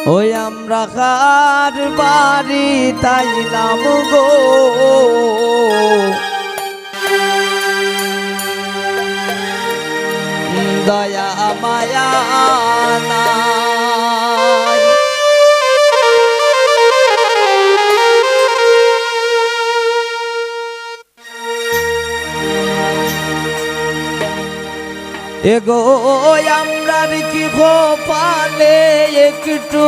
ওই আমরা কার বাড়ি তাইলাম গো দয়া মায়া নাই এগো আমরার কি খোপালে একটু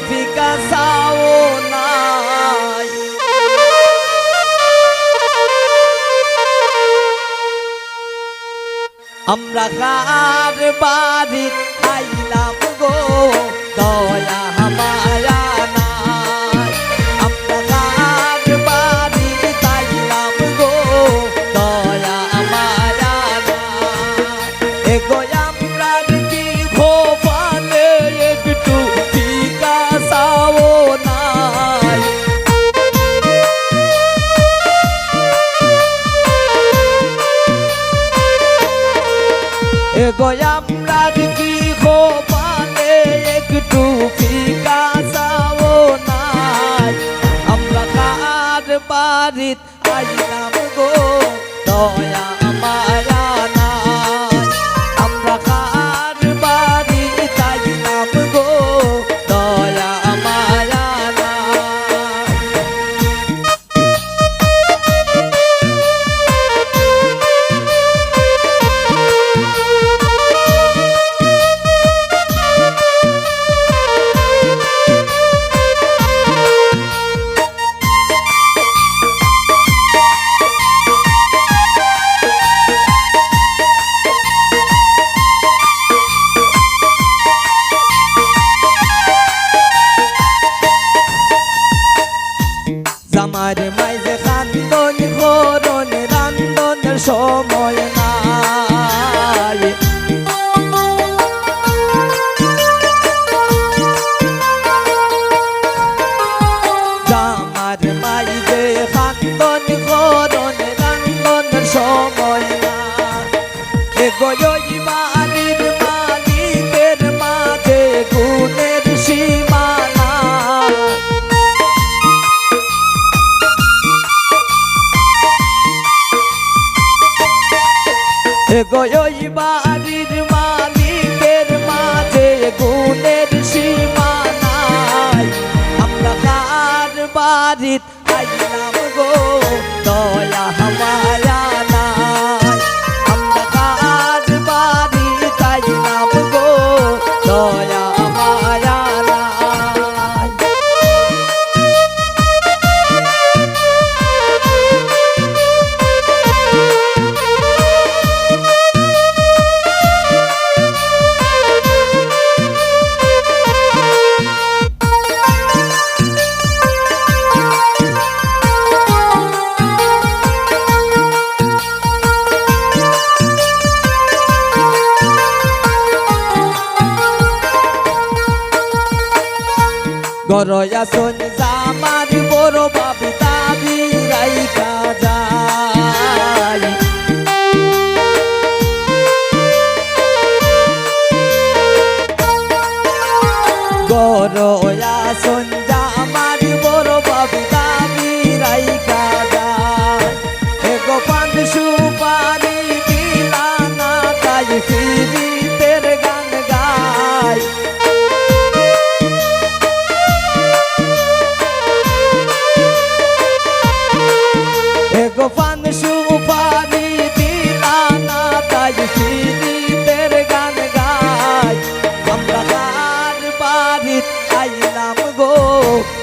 ফিকা চাও নাই আমরা কার বাড়ি আইলাম গো দয়া মায়া নাই আমরা কার বাড়ি তাইলাম গো দয়া মায়া নাই এগো আমরার কি খোপালে একটু ফিকা চাও নাই এগো আমরার কি খোপালে একটু ফিকা চাও নাই আমরা কার বাড়িত আইলাম গো দয়া মায়া নাই আমরা কার বাড়িত আইলাম গো দয়া মায়া নাই জামার মাইজে খান্দন করন রান্দনের সময় নাই জামার মাইজে খান্দন করন রান্দনের সময় নাই এগো ওই বাড়ির মালিকের মাঝে গুণের সীমানা এগো ওই বাড়ির মালিকের মাঝে গুণের সীমা নাই আমরা কার বাড়িত আইলাম গো দয়া মায়া নাই আমরা কার বাড়িত আইলাম গো দয়া মায়া নাই গরয়া শোন জামার বড় বাবু দাবি রাইকা যায় গরয়া শোন জামার বড় বাবু দাবি রাইকা যায় এগো পান সুপারি দিলা না তাই ফিরিতের গান গায় এগো পান সুপারি দিলা না তাই ফিরিতের গান গায় আমরা কার বাড়িত আইলাম গো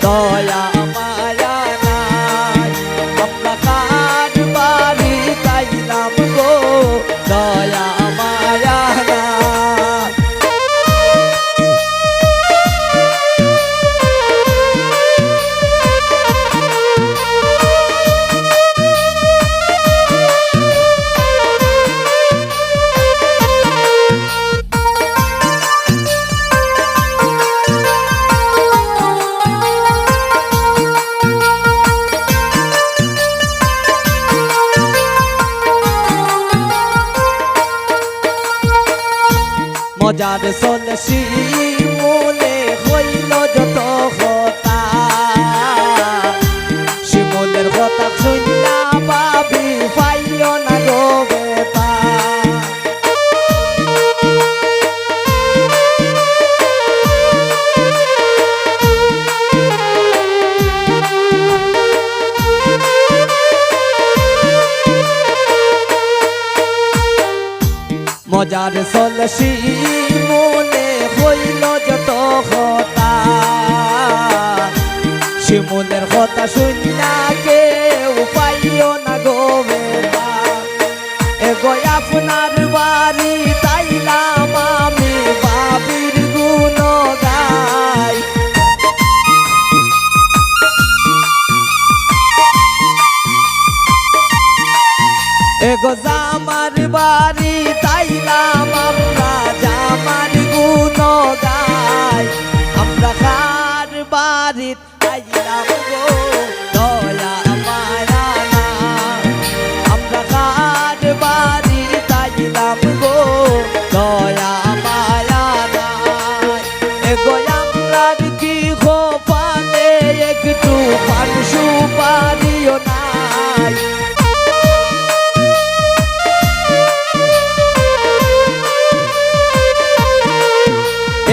দয়া মায়া নাই আমরা কার বাড়িত আইলাম গো দয়া মায়া নাই মজার সলসি মূলে হইল যত কথা শিমুলের কথা শুনলা ভাবি পাইও না গো বেতা মজার চলসি মনে হইল যত কথা শিমুলের কথা শুনলা কেউ পাইও না গো বেতা এগো আপনার বাড়ি তাইলাম আমি বাবির গুণ গাই এগো জামার বাড়ি তাইলাম আমরা জামার গুণ গাই আমরা কার বাড়ি তাইলাম গো দয়া মায়া না আমরা কার বাড়ি তাইলাম গো দয়া মায়া না এগো আমরার কি খোপানে একটু পান সুপারিও নাই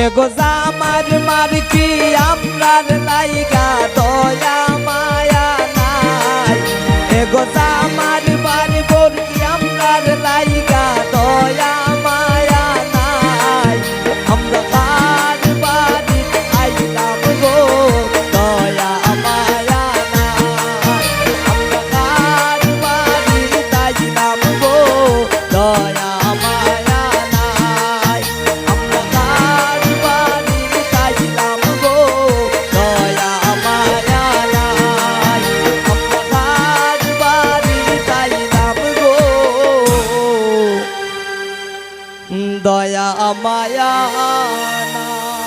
এগো জামার মার কি আমরার লাইগা দয়া মায়া নাই এগো জামার বাড়ি বোর কি আমরার লাইগা দয়া মায়া নাই আমরা কার বাড়ি আইলাম গো দয়া মায়া নাই আমরা কার বাড়ি তাইলাম গো দয়া মায়া নাই আমরা কার বাড়ি তাইলাম গো দয়া মায়া নাই আমরা কার বাড়ি তাইলাম গো দয়া মায়া নাই